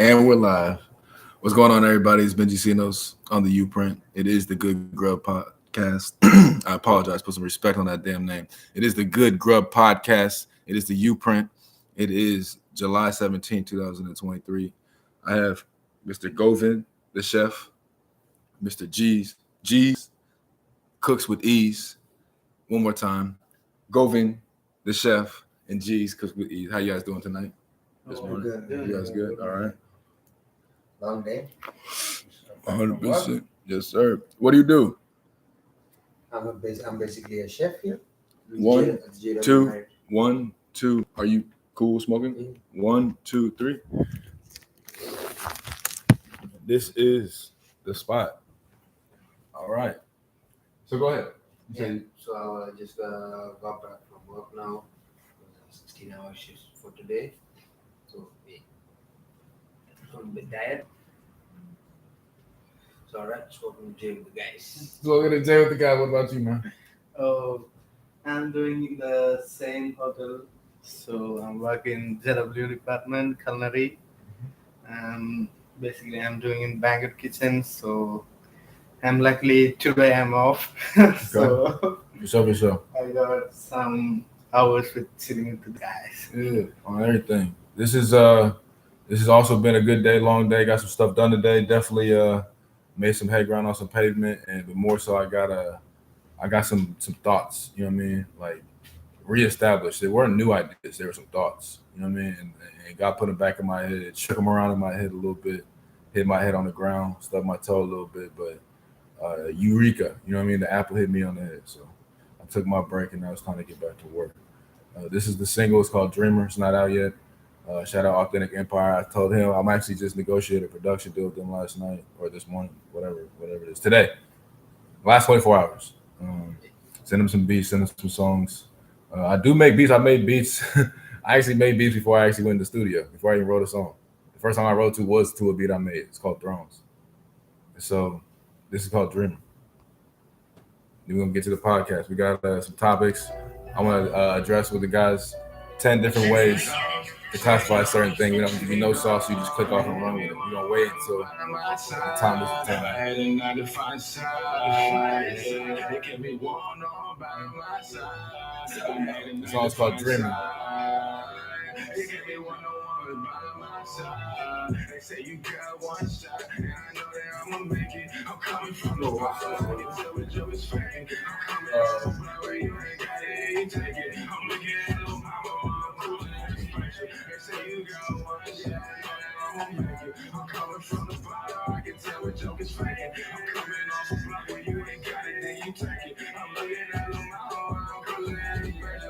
And we're live. What's going on, everybody? It's Bengi on the YouPrint. It is the Good Grub Podcast. I apologize. Put some respect on that damn name. It is the Good Grub Podcast. It is the YouPrint. It is July 17, 2023. I have Mr. Govin, the chef, Mr. G's, Cooks with Ease. One more time. Govin, the chef, and G's, Cooks with Ease. How you guys doing tonight? This morning? Good. You guys good? All right. Long day. 100%. Yes, sir. What do you do? I'm basically a chef here. One, two. Are you cool smoking? 1, 2, 3. This is the spot. All right. So go ahead. Yeah. So I just got back from work now. 16-hour shifts for today. So I'm a bit tired. So alright, smoking the J with the guys. Smoking the J with the guys. What about you, man? I'm doing the same hotel. So I'm working JW department, culinary. Basically I'm doing in banquet kitchen. So I'm luckily today I'm off. So Yourself. I got some hours with sitting with the guys. Yeah, on everything. This has also been a good day, long day. Got some stuff done today. Definitely made some head ground on some pavement, but more so I got some thoughts. You know what I mean? Like reestablished. They weren't new ideas. There were some thoughts. You know what I mean? And God put them back in my head. Shook them around in my head a little bit. Hit my head on the ground. Stubbed my toe a little bit, but eureka. You know what I mean? The apple hit me on the head. So I took my break, and now it's time to get back to work. This is the single. It's called Dreamer. It's not out yet. Shout out Authentic Empire. I told him I'm actually just negotiated a production deal with them last night or this morning, whatever it is. Today, last 24 hours. Send them some beats, send them some songs. I do make beats. I made beats. I actually made beats before I actually went in the studio, before I even wrote a song. The first song I wrote was to a beat I made. It's called Thrones. And so this is called Dreamer. Then we're going to get to the podcast. We got some topics I want to address with the guys. 10 different ways to classify a certain thing. We don't give you no sauce, you just click off and run with it. We're gonna wait until the time is the time. This song's called Dreaming. They say you got one shot, and I know that I'ma make it. I'm coming from the bottom, I can tell what you is faking. I'm coming from where you ain't got it, you take it. I'm looking at little mama, I'm cruising in this pressure. They say you got one shot, and I'ma make it. I'm coming from the bottom, I can tell what joke is faking. I'm coming off a block where you ain't got it, then you take it. I'm looking at little mama, I'm cruising in this pressure.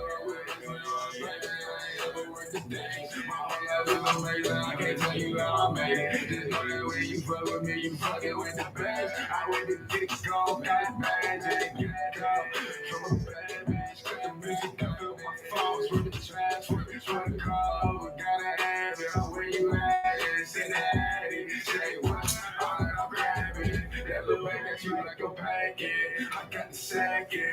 I can't tell you how I made it. Just know that when you fuck with me, you fucking with the best. I went to get gone, got it bad, just get it up. From a bad bitch, cut the music up with my phones, with the trash, with the car, gotta have it. Oh, where you at? Say that, say what? All that I'm grabbing. That little bag that you like a packet. I got the second.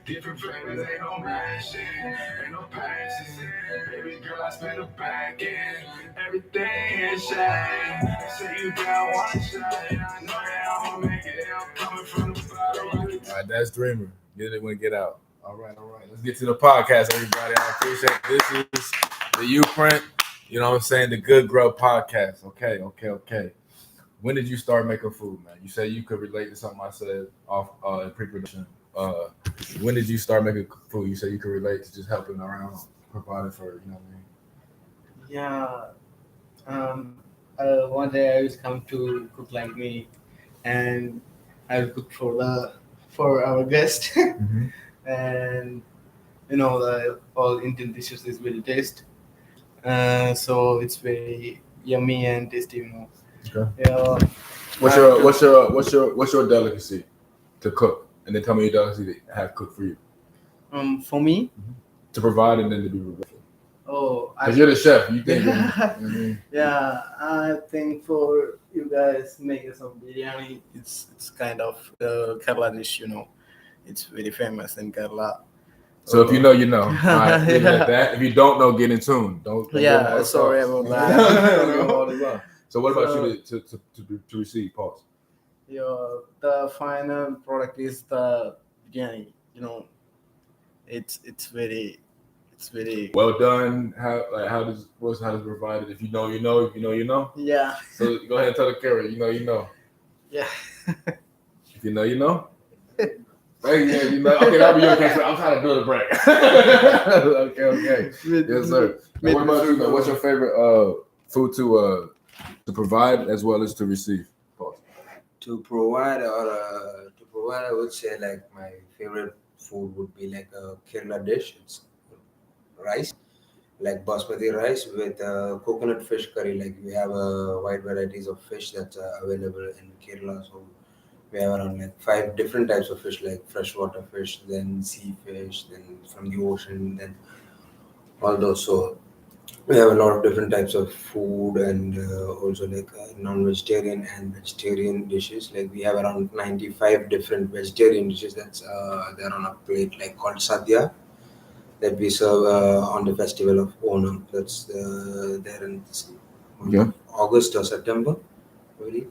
Different flavors, ain't no mashing, ain't no passing. Baby girl, I spent a back in. Everything is shine. Say you got one shot, and I know that I'ma make it. I'm coming from the bottom. All right, that's Dreamer. Get it when get out. All right. Let's get to the podcast, everybody. I appreciate it. This is the YouPrint. You know what I'm saying? The Good Grub Podcast. Okay. When did you start making food, man? You said you could relate to something I said off in pre-production. When did you start making food? You said you could relate to just helping around, providing for, you know what I mean? Yeah. One day I was come to cook like me, and I will cook for our guest, Mm-hmm. and all Indian dishes is very tasty. So it's very yummy and tasty. Okay. Yeah. What's your delicacy to cook, and then tell me your delicacy to have cooked for you. For me, To provide and then to be regretful. Because I you're the chef, you think. You know what I mean? yeah, I think for you guys making some biryani, it's kind of Kerala dish. It's very famous in Kerala. So if you know, you know. All right, leave it at that. If you don't know, get in tune. Don't Yeah, sorry about that. So what about you to receive? Pause. The final product is the biryani. It's very Well done. How does it provided? If you know, you know. If you know, you know. Yeah. So go ahead and tell the camera. You know, you know. Yeah. If you know, you know. Hey, yeah, you know. Okay, that'll be your case. I'm trying to do the break. Okay. Yes, sir. And what about you, man? What's your favorite food to provide as well as to receive? Pause. To provide, I would say like my favorite food would be like a Kerala dish. It's rice, like basmati rice with coconut fish curry. Like we have a wide varieties of fish that's available in Kerala. So we have around like 5 different types of fish, like freshwater fish, then sea fish, then from the ocean, then all those. So we have a lot of different types of food and also like non-vegetarian and vegetarian dishes. Like we have around 95 different vegetarian dishes that's there on a plate, like called sadhya, that we serve on the festival of Onam. That's there in month of August or September, really.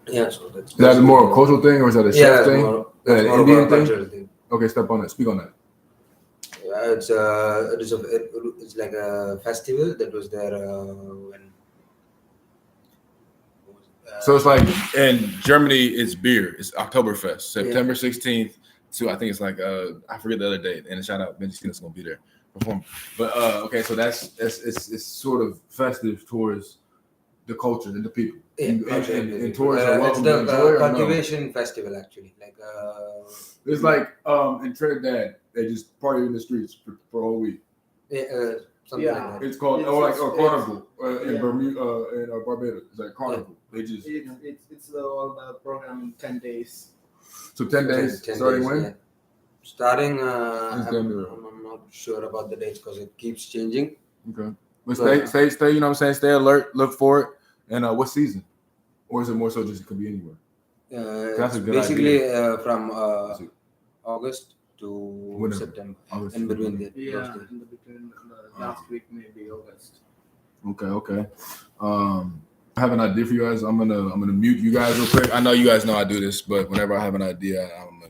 Yeah, so that's Is that a more cultural thing or is that a chef thing? That's An more Indian about thing? cultural thing. Okay, step on that. Speak on that. It's like a festival that was there when. So it's like in Germany, it's beer. It's Oktoberfest, September 16th to I think it's like I forget the other date. And shout out Bengi that's gonna be there perform. But okay, so it's sort of festive towards the culture and the people. And towards the it's the cultivation festival actually. Like it's like in Trinidad, they just party in the streets for a whole week. Something like that. It's called Carnival in Bermuda in Barbados. It's like Carnival. They just it's all the program in 10 days. So 10 days starting when? Yeah. Starting, I'm not sure about the dates because it keeps changing. Okay, but stay. You know what I'm saying? Stay alert. Look for it. And what season? Or is it more so just it could be anywhere? That's basically from August to September. In between the last week maybe August. Okay. I have an idea for you guys. I'm gonna mute you guys real quick. I know you guys know I do this, but whenever I have an idea, I'm gonna,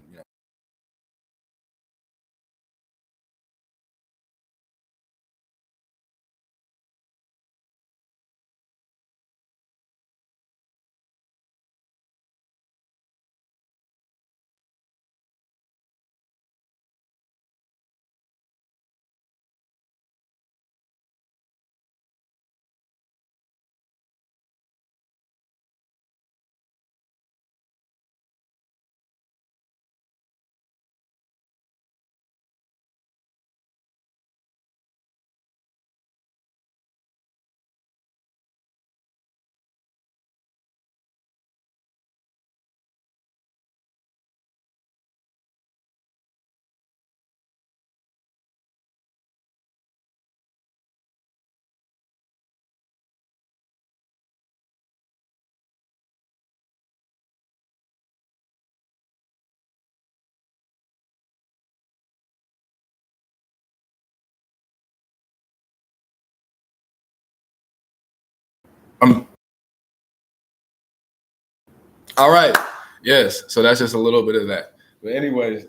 all right. Yes. So that's just a little bit of that. But anyways,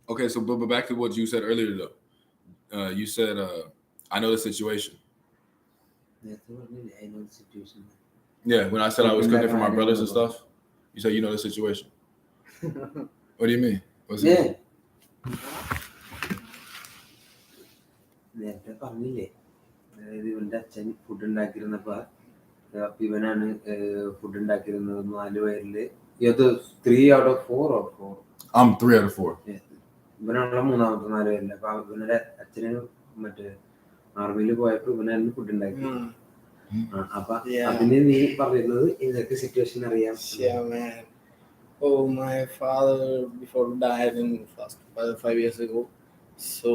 okay. So but back to what you said earlier though. You said I know the situation. I know the situation. Yeah, when I said I was cooking for my brothers and stuff, you said you know the situation. What do you mean? നേരത്തെ പറഞ്ഞില്ലേ അതായത് ഇവന്റെ അച്ഛൻ food ഉണ്ടാക്കിയിരുന്നപ്പോ ഇവനാണ് food ഉണ്ടാക്കിയിരുന്നത് 4 പേരില് 3 out of 4 or 4. I'm 3 out of 4. ഇവനാണല്ലോ മൂന്നാമത്തെ 4 പേരില്. അപ്പൊ ഇവന്റെ അച്ഛന് മറ്റേ ആർമിയിൽ പോയപ്പോ ഇവനായിരുന്നു ഫുഡ് ഉണ്ടാക്കി. അപ്പൊ അതിന് നീ പറയുന്നത് ഇതൊക്കെ സിറ്റുവേഷൻ അറിയാം. Oh, my father before died in 5 years ago. So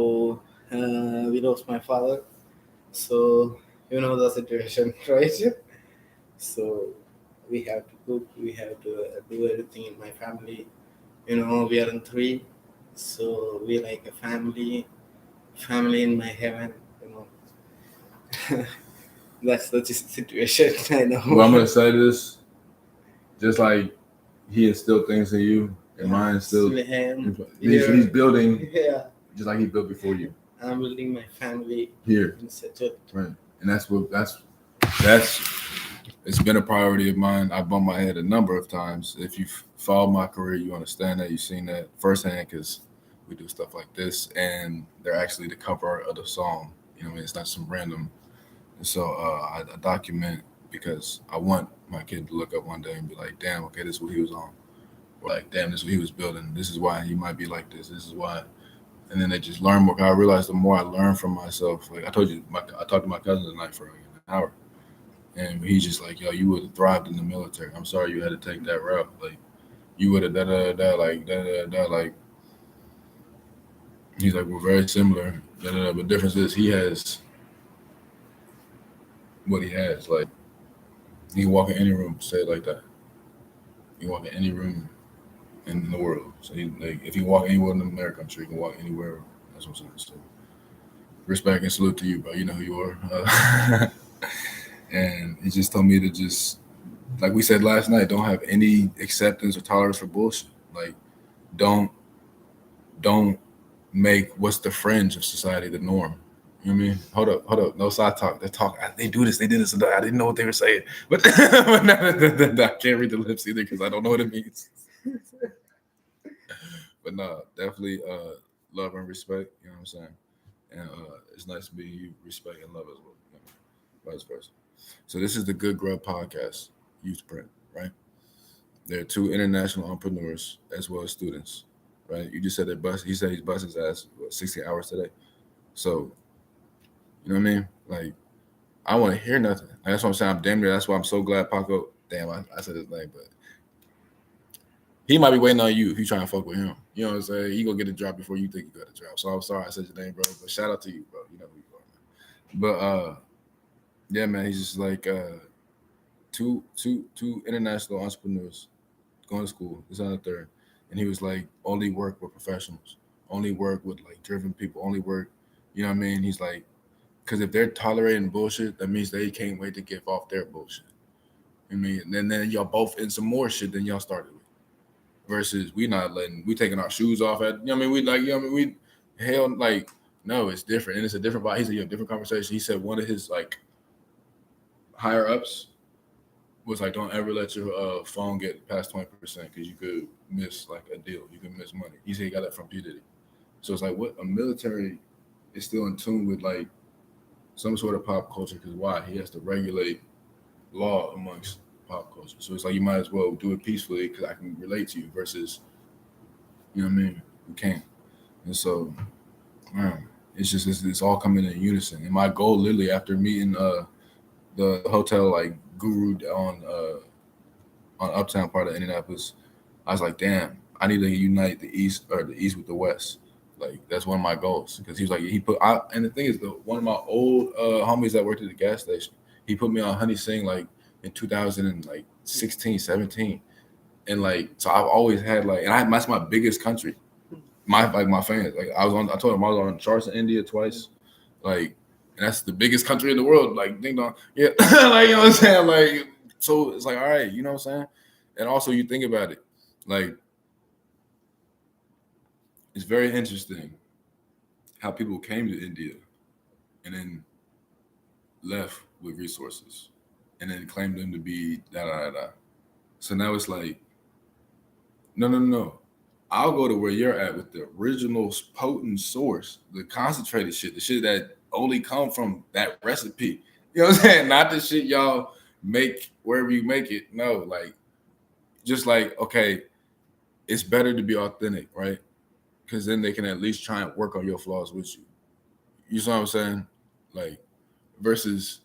we lost my father. So you know the situation, right? So we have to cook. We have to do everything in my family. We are in 3. So we like a family in my heaven. That's the situation. I know. Well, I'm gonna say this, just like he instilled things in you, and mine instilled. him. He's building Yeah. just like he built before you I'm building my family here, in such a right? And that's it's been a priority of mine. I bumped my head a number of times. If you've followed my career, you understand that. You've seen that firsthand because we do stuff like this, and they're actually the cover of the song. You know, it's not some random. And so I document because I want my kid to look up one day and be like, "Damn, okay, this is what he was on." Or like, "Damn, this is what he was building. This is why he might be like this. This is why." And then they just learn more. 'Cause I realized the more I learn from myself, like I told you, I talked to my cousin tonight for like an hour. And he's just like, yo, you would have thrived in the military. I'm sorry you had to take that route. Like, you would have like. He's like, we're very similar. But the difference is he has what he has. Like, he can walk in any room, say it like that. He can walk in any room in the world. So he like, if he walk anywhere in America, I'm sure he can walk anywhere. That's what I'm saying. So, respect and salute to you, bro. You know who you are. And he just told me to just, like we said last night, don't have any acceptance or tolerance for bullshit. Like, don't make what's the fringe of society the norm. You know what I mean? Hold up. No side talk. They do this. They did this. I didn't know what they were saying, but I can't read the lips either because I don't know what it means. But no, definitely love and respect. You know what I'm saying? And it's nice to be you respect and love as well. You know, vice versa. So this is the Good Grub podcast, YouPrint, right? There are two international entrepreneurs as well as students, right? You just said that he said he's busting his ass 60 hours today. So, you know what I mean? Like, I want to hear nothing. Like, that's what I'm saying. I'm damn near. That's why I'm so glad Paco. Damn, I said his name, but he might be waiting on you if you trying to fuck with him. You know what I'm saying? He gonna get a job before you think you got a job. So I'm sorry I said your name, bro. But shout out to you, bro. You know who you are, man. But yeah, man, he's just like two international entrepreneurs going to school. It's on the third, and he was like, only work with professionals, only work with like driven people, only work. You know what I mean? He's like, because if they're tolerating bullshit, that means they can't wait to give off their bullshit. I mean, and then y'all both in some more shit than y'all started with. Versus we taking our shoes off at, you know what I mean? We like, you know what I mean? We hell like, no, it's different. And it's a different vibe. He said, different conversation. He said one of his like higher ups was like, don't ever let your phone get past 20% because you could miss like a deal. You could miss money. He said he got that from P. Diddy. So it's like what a military is still in tune with like some sort of pop culture because why? He has to regulate law amongst pop culture. So it's like you might as well do it peacefully because I can relate to you versus, you know what I mean? You can't. And so, man, it's all coming in unison. And my goal literally after meeting the hotel like guru on uptown part of Indianapolis, I was like, damn, I need to unite the east with the west. Like that's one of my goals because he was like and the thing is one of my old homies that worked at the gas station, he put me on Honey Sing like in 2016, 17. And like so I've always had like that's my biggest country. My fans. Like I told him I was on charts in India twice. Like and that's the biggest country in the world. Like ding dong. Yeah. Like you know what I'm saying? Like so it's like, all right, you know what I'm saying? And also you think about it, like it's very interesting how people came to India and then left with resources and then claimed them to be da da da. So now it's like, no. I'll go to where you're at with the original potent source, the concentrated shit, the shit that only come from that recipe. You know what I'm saying? Not the shit y'all make wherever you make it. No, like just like, okay, it's better to be authentic, right? Because then they can at least try and work on your flaws with you. You see what I'm saying? Like versus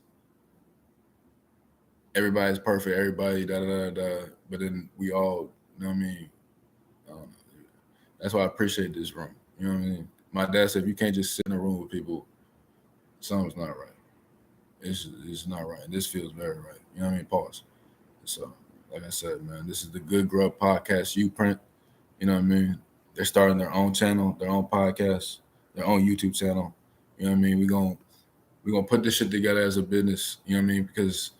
everybody's perfect, everybody da da da da. But then we all, you know what I mean? That's why I appreciate this room. You know what I mean? My dad said if you can't just sit in a room with people, something's not right. It's not right. This feels very right. You know what I mean? Pause. So, like I said, man, this is the Good Grub podcast. YouPrint. You know what I mean? They're starting their own channel, their own podcast, their own YouTube channel. You know what I mean? we're gonna put this shit together as a business. You know what I mean? Because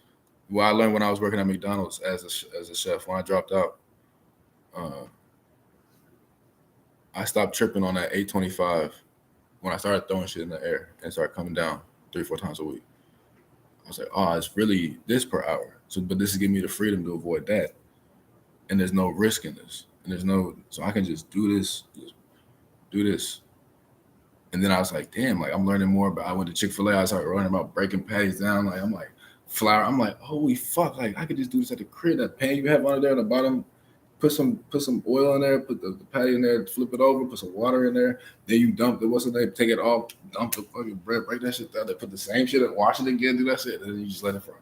what I learned when I was working at McDonald's as a chef, when I dropped out, uh, I stopped tripping on that 825 when I started throwing shit in the air and started coming down 3-4 times a week. I was like, oh, it's really this per hour. So, but this is giving me the freedom to avoid that, and there's no risk in this, and there's no, so I can just do this, And then I was like, damn, like I'm learning more about. I went to Chick-fil-A. I started learning about breaking patties down. Like I'm like flour. I'm like, holy fuck! Like I could just do this at the crib. That pan you have under there at the bottom, put some oil in there, put the patty in there, flip it over, put some water in there. Then you dump the what's the name? Take it off, dump the fucking bread, break that shit down. They put the same shit in, wash it again, do that shit, and then you just let it fry.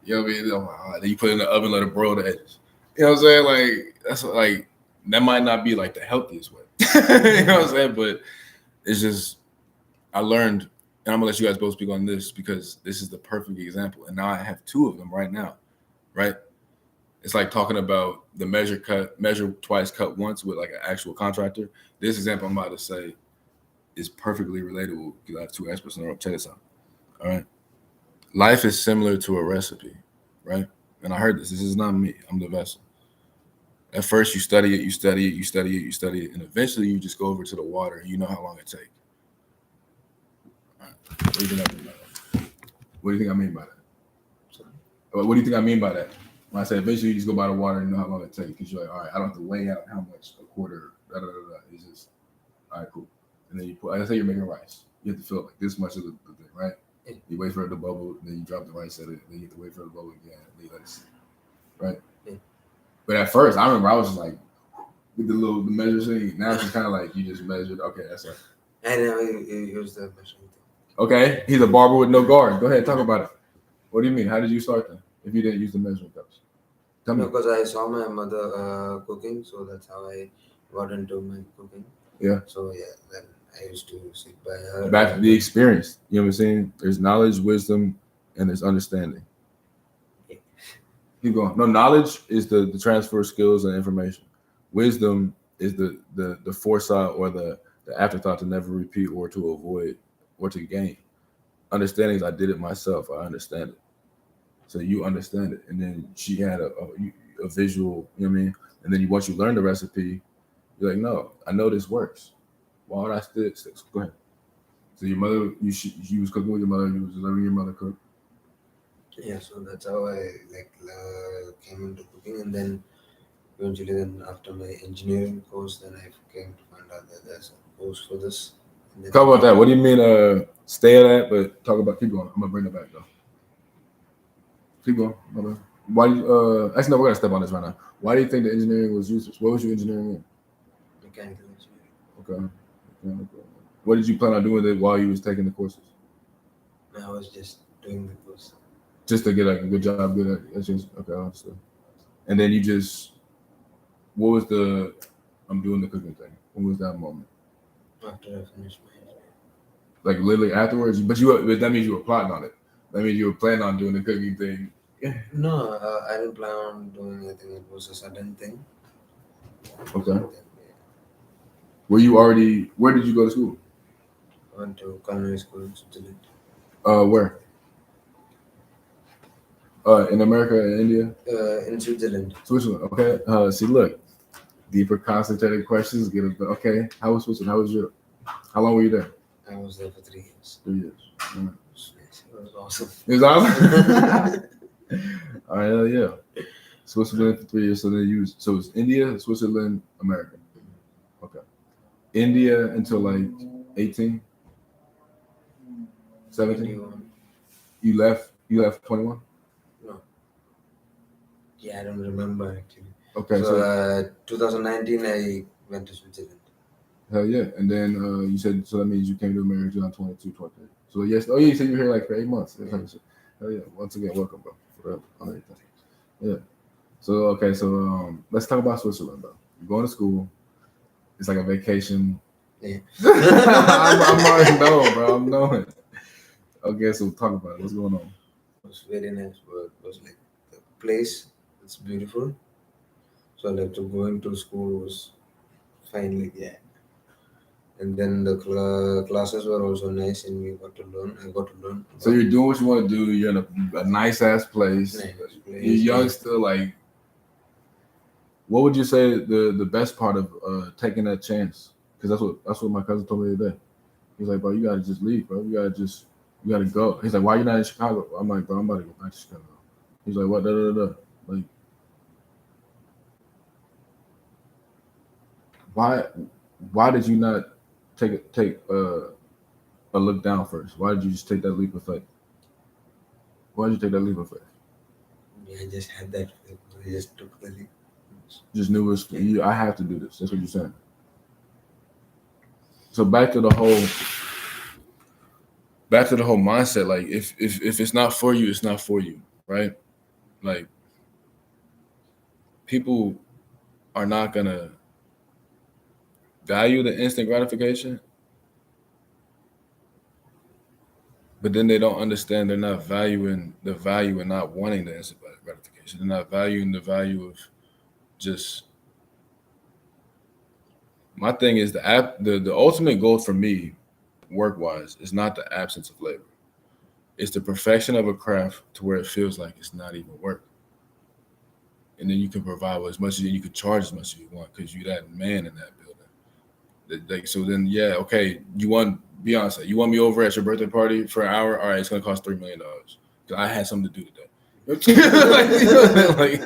You know what I mean? I'm like, all right. Then you put it in the oven, let it broil the edges. You know what I'm saying? Like that's what, like that might not be like the healthiest way. You know what I'm saying? But it's just I learned, and I'm gonna let you guys both speak on this because this is the perfect example. And now I have two of them right now, right? It's like talking about the measure twice, cut once with like an actual contractor. This example I'm about to say is perfectly relatable because I have two experts in the room. Check this out. All right. Life is similar to a recipe, right? And I heard this. This is not me. I'm the vessel. At first, you study it, and eventually you just go over to the water and you know how long it takes. Right. What do you think I mean by that? What do you think I mean by that? Sorry. What do you think I mean by that? When I say eventually you just go by the water and you know how long it takes because you're like, all right, I don't have to weigh out how much a quarter, It's just, all right, cool. And then you put, like I say you're making rice. You have to fill like this much of the thing, right? Yeah. You wait for it to bubble, then you drop the rice at it, then you have to wait for it to bubble again, then you let it sit, right? Yeah. But at first, I remember I was just like, with the measure thing. Now it's just kind of like you just measured. Okay, that's it. I never use the measuring thing. Okay, he's a barber with no guard. Go ahead, talk about it. What do you mean? How did you start then? If you didn't use the measuring cups, tell me. Because I saw my mother cooking, so that's how I got into my cooking. Yeah. So yeah, then I used to sit by her. Back to the experience. You know what I'm saying? There's knowledge, wisdom, and there's understanding. Yeah. Keep going. No, knowledge is the transfer of skills and information. Wisdom is the foresight or the afterthought to never repeat or to avoid or to gain. Understanding is I did it myself. I understand it. So you understand it. And then she had a visual, you know what I mean? And then once you learn the recipe, you're like, no, I know this works. Why would I still? Go ahead. So your mother, you was cooking with your mother. You was letting your mother cook. Yeah, so that's how I came into cooking, and then eventually, then after my engineering course, then I came to find out that there's a course for this. Talk about that. What do you mean? Stay at that, but talk about keep going. I'm gonna bring it back though. Keep going. Why? Actually, no, we're gonna step on this right now. Why do you think the engineering was useless? What was your engineering in? Mechanical engineering. Okay. What did you plan on doing with it while you was taking the courses? I was just doing the course. Just to get like a good job, good at just okay, I understand. And then you just, what was the? I'm doing the cooking thing. What was that moment? After I finished my engineering. Like literally afterwards, but that means you were plotting on it. That means you were planning on doing the cooking thing. No, I didn't plan on doing anything. It was a sudden thing. Okay. Then, Were you already? Where did you go to school? I went to culinary school in Switzerland. Where? In America and India? In Switzerland. Switzerland. Okay. See, look, deeper, concentrated questions. Get it. Okay. How was Switzerland? How was Europe? How long were you there? I was there for 3 years. 3 years. It was nice. It was awesome. It was awesome. All right. Yeah. Switzerland for 3 years. So then so it's India, Switzerland, America. Okay. India until like 18, 17. 21. You left 21. No. Yeah, I don't remember actually. Okay. So 2019, I went to Switzerland. Hell yeah. And then you said, so that means you came to America on 22, 23. So yes, oh yeah, you said you were here like for 8 months. Yeah. Hell yeah. Once again, welcome, bro. For real. On everything. Yeah. So, okay, so let's talk about Switzerland, bro. You're going to school. It's like a vacation. Yeah. I'm already knowing, bro. I'm knowing. Okay, so talk about it. What's going on? It was very nice. It was like the place. It's beautiful. So like to going to school was fine. Like yeah. And then the classes were also nice, and we got to learn. I got to learn. So you're doing what you want to do. You're in a nice ass place. Nice place, You're young still. Like, what would you say the best part of taking that chance? Because that's what my cousin told me today. He's like, bro, you gotta just leave, bro. You gotta go. He's like, why you not in Chicago? I'm like, bro, I'm about to go back to Chicago. He's like, what? Like, why did you not take a look down first? Why did you just take that leap of faith? Why did you take that leap of faith? Yeah, I just had that. I just took the leap. Just knew it was you. I have to do this. That's what you're saying. So back to the whole mindset. Like, if it's not for you, it's not for you, right? Like, people are not gonna value the instant gratification, but then they don't understand. They're not valuing the value in not wanting the instant gratification. They're not valuing the value of just. My thing is the ultimate goal for me, work wise, is not the absence of labor. It's the perfection of a craft to where it feels like it's not even work. And then you can provide as much as you can charge as much as you want because you're that man in that building. Like, so then, yeah, okay, you want Beyonce, you want me over at your birthday party for an hour? All right, it's gonna cost $3 million because I had something to do today. like,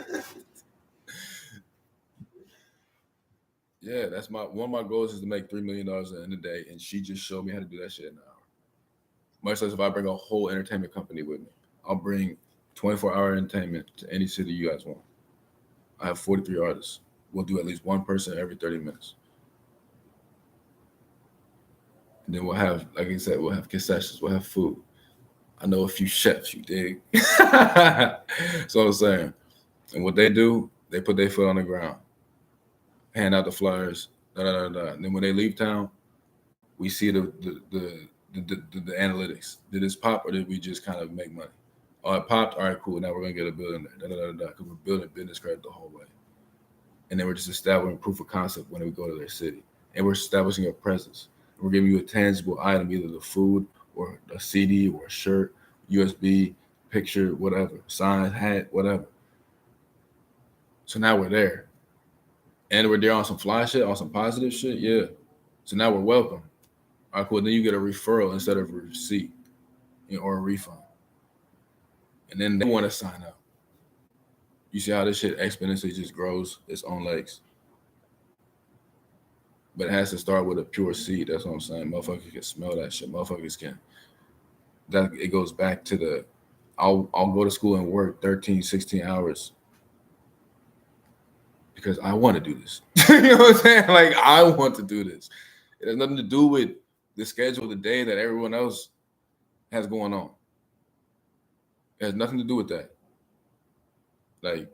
yeah, that's one of my goals is to make $3 million at the end of the day, and she just showed me how to do that shit in an hour. Much less if I bring a whole entertainment company with me. I'll bring 24-hour entertainment to any city you guys want. I have 43 artists. We'll do at least one person every 30 minutes. And then we'll have, like I said, we'll have concessions, we'll have food. I know a few chefs, you dig? That's what I'm saying. And what they do, they put their foot on the ground, hand out the flyers, And then when they leave town, we see the analytics. Did this pop or did we just kind of make money? Oh, it popped. All right, cool. Now we're gonna get a building there. Because we're building business credit the whole way, and then we're just establishing proof of concept when we go to their city, and we're establishing a presence. We're giving you a tangible item, either the food or a CD or a shirt, USB, picture, whatever, sign, hat, whatever. So now we're there, and we're there on some fly shit, on some positive shit. Yeah. So now we're welcome. All right, cool. Then you get a referral instead of a receipt, or a refund. And then they want to sign up. You see how this shit exponentially just grows its own legs. But it has to start with a pure seed. That's what I'm saying. Motherfuckers can smell that shit. Motherfuckers can. That it goes back to the I'll go to school and work 13, 16 hours because I want to do this. You know what I'm saying? Like, I want to do this. It has nothing to do with the schedule of the day that everyone else has going on. It has nothing to do with that. Like,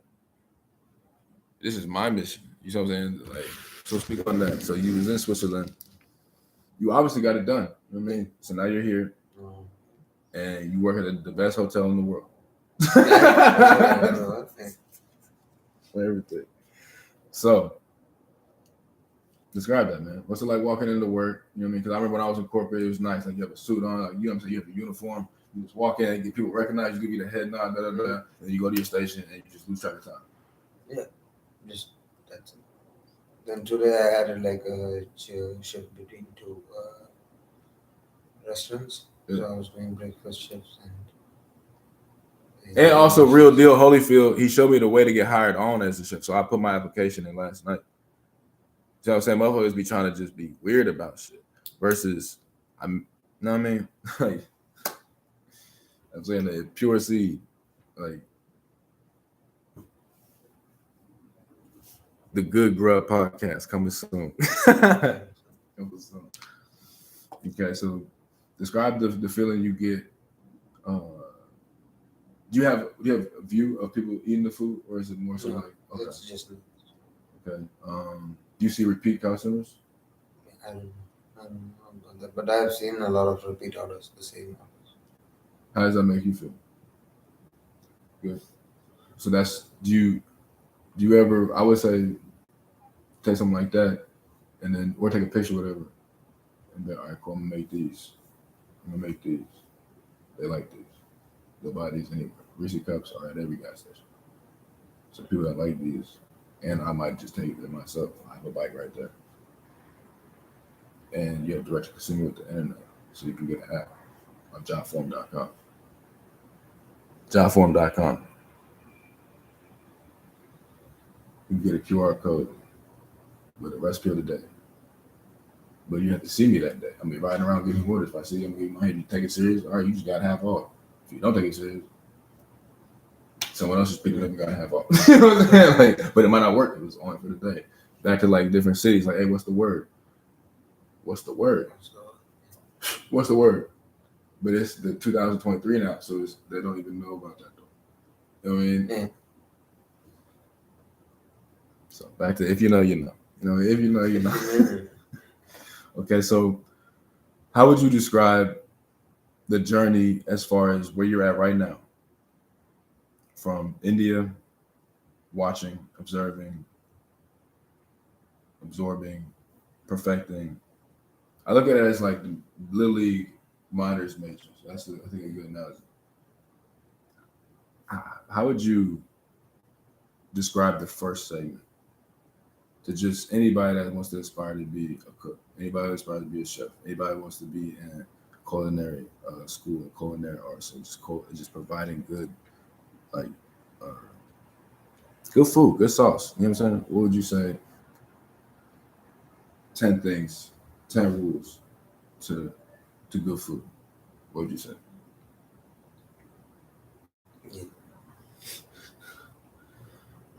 this is my mission. You know what I'm saying? Like, so speak on that. So you was in Switzerland. You obviously got it done. You know what I mean? So now you're here, and you work at the best hotel in the world. Everything. So, describe that, man. What's it like walking into work? You know what I mean? Because I remember when I was in corporate, it was nice. Like, you have a suit on, like, you know what I'm saying? You have a uniform. You just walk in and get people recognize you, give you the head nod, and you go to your station and you just lose track of time. Yeah, just that's it. Then today I had like a shift between two restaurants. Yeah. So I was doing breakfast shifts And also, real deal, Holyfield, he showed me the way to get hired on as a chef. So I put my application in last night. You know what I'm saying? Motherfuckers be trying to just be weird about shit versus, you know what I mean? Like, I'm saying the pure seed, like the Good Grub podcast coming soon. Coming soon. Okay, so describe the feeling you get. Do you have a view of people eating the food, or is it more so like okay? It's just okay. Do you see repeat customers? I don't know about that, but I've seen a lot of repeat orders, the same orders. How does that make you feel? Good. So that's do you ever? I would say take something like that, and then or take a picture, whatever, And then, all right, cool, I'm gonna make these. They like these. They'll buy these anywhere. Reese cups are at every gas station. So people that like these, and I might just take them myself. I have a bike right there. And you have direct to consumer with the internet. So you can get an app on jotform.com. Jotform.com. You can get a QR code with a recipe of the day. But you have to see me that day. I mean, riding around giving orders. If I see you, I'm gonna give you my hand. You take it serious, all right, you just gotta have off. If you don't take it serious, someone else is picking it up and gotta have off. You know what I'm saying? Like, but it might not work. It was on for the day. Back to like different cities, like, hey, what's the word? What's the word? What's the word? But it's the 2023 now, so they don't even know about that though. You know what I mean? Yeah. So back to if you know, you know. You know, if you know, you know. Okay, so how would you describe the journey as far as where you're at right now? From India, watching, observing, absorbing, perfecting. I look at it as like the Little League minors majors. That's I think a good analogy. How would you describe the first segment to just anybody that wants to aspire to be a cook, anybody that aspires to be a chef, anybody that wants to be in culinary school, culinary arts, and just providing good, like good food, good sauce. You know what I'm saying? What would you say? 10 things, 10 rules to good food. What would you say? Yeah.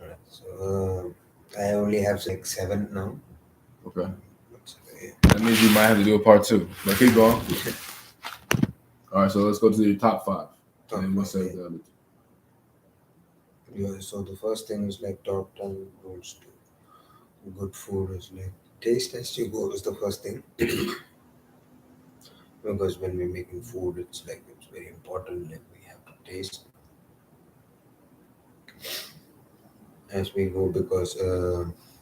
Alright, so I only have like 7 now. Okay. So, yeah. That means you might have to do a part 2. But keep going. All right, so let's go to your top 5. Top and then we'll five, save yeah. the other 2. Yeah, so the first thing is like top 10 rules to good food is like taste as you go is the first thing. Because when we're making food, it's very important. Like we have to taste as we go because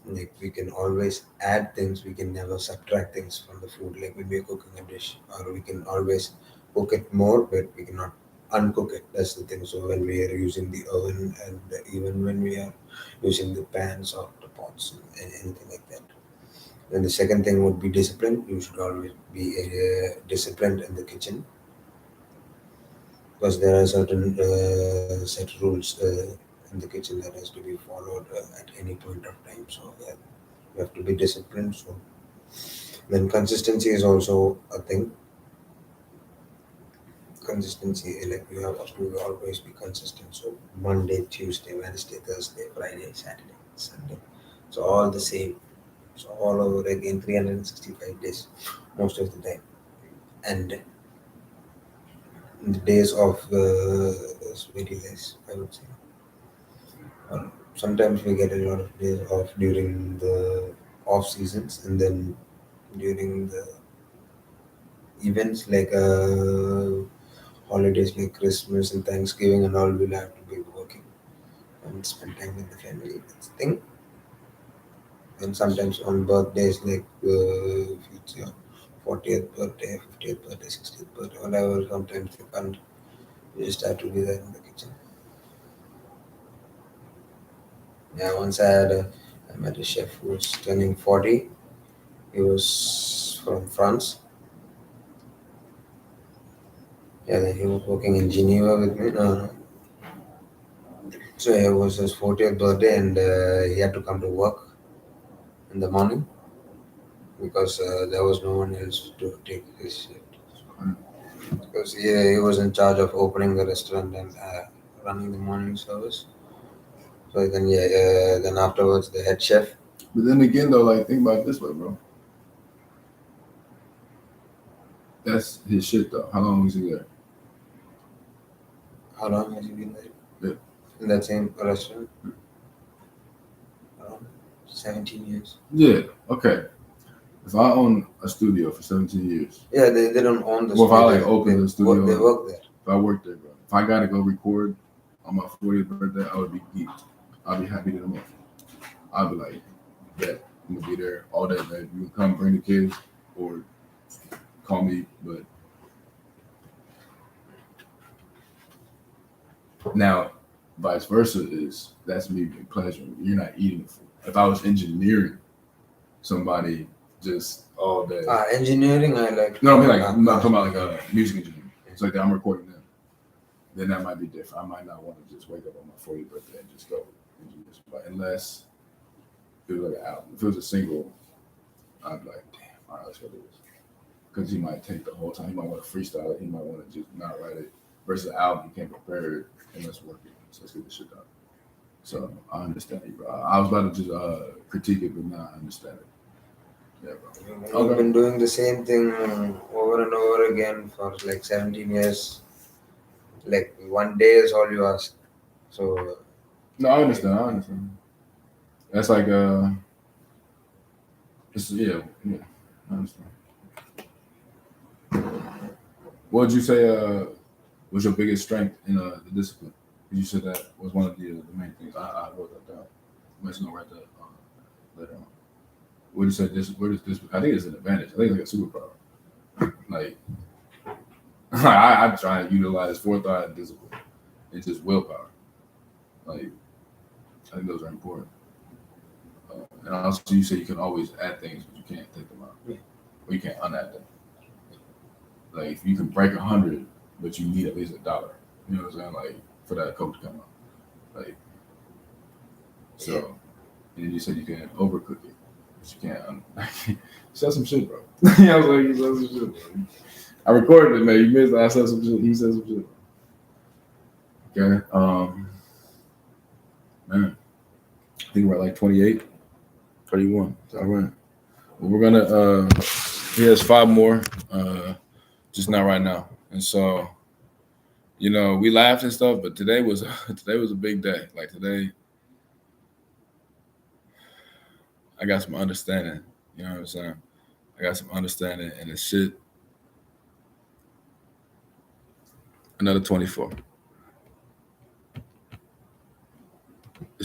like we can always add things. We can never subtract things from the food. Like when we're cooking a dish, or we can always cook it more, but we cannot uncook it. That's the thing. So when we are using the oven and even when we are using the pans or the pots and anything like that. Then the second thing would be discipline. You should always be disciplined in the kitchen because there are certain set rules in the kitchen that has to be followed at any point of time. So you have to be disciplined. So then consistency is also a thing. Consistency, like you have to always be consistent. So Monday, Tuesday, Wednesday, Thursday, Friday, Saturday, Sunday. So all the same. So all over again, 365 days, most of the time. And the days off is very less, I would say. Sometimes we get a lot of days off during the off seasons, and then during the events like holidays like Christmas and Thanksgiving and all, we'll have to be working and spend time with the family. That's the thing. And sometimes on birthdays like if it's your 40th birthday, 50th birthday, 60th birthday, whatever, sometimes you can't. You just have to be there in the kitchen. Yeah, once I met a chef who was turning 40. He was from France. Yeah, then he was working in Geneva with me. No. So it was his 40th birthday, and he had to come to work in the morning because there was no one else to take his shift. Because he was in charge of opening the restaurant and running the morning service. So then, then afterwards, the head chef. But then again, though, like, think about it this way, bro. That's his shit, though. How long was he there? How long has he been there? Yeah. In that same restaurant? Around 17 years. Yeah, okay. If I own a studio for 17 years. Yeah, they don't own the studio. Well, if I, like, open the studio. They work there. If I work there, bro. If I got to go record on my 40th birthday, I would be geeked. I'd be happy to the month. I'd be like, yeah, I'm going to be there all day, man. You can come bring the kids or call me, but now vice versa is that's me being pleasure. You're not eating the food. If I was engineering somebody just all day. Engineering, I like. No, I mean like I'm not talking about like music engineering. It's like that I'm recording them. Then that might be different. I might not want to just wake up on my 40th birthday and just go engineer. But unless it was like an album. If it was a single, I'd be like, damn, all right, let's go do this. Because he might take the whole time. He might want to freestyle it. He might want to just not write it. Versus an album, you can't prepare it and let's work it. So let's get this shit done. So I understand you, bro. I was about to just critique it, but now I understand it. Yeah, bro. I've been doing the same thing over and over again for like 17 years. Like one day is all you ask. So No, I understand. That's like yeah, I understand. What would you say was your biggest strength in the discipline? You said that was one of the main things. I wrote that down. I'm just gonna write that later on. What do you say? What is this? I think it's an advantage. I think it's like a superpower. Like I try to utilize forethought and discipline. It's just willpower. Like I think those are important. And also, you say you can always add things, but you can't take them out, or you can't unadd them. Like if you can break 100, but you need at least $1. You know what I'm saying? Like for that coke to come out. Like so, and then you said you can overcook it, but you can't. Sell some shit, bro. I was like, you sell some shit, bro. I recorded it, man. You missed it. I said some shit. He said some shit. Okay. Man, I think we're at like 28, 31. All right. Well, we're gonna. He has 5 more. Just not right now. And so, you know, we laughed and stuff, but today was a big day. Like today, I got some understanding. You know what I'm saying? I got some understanding, and the shit. Another 24.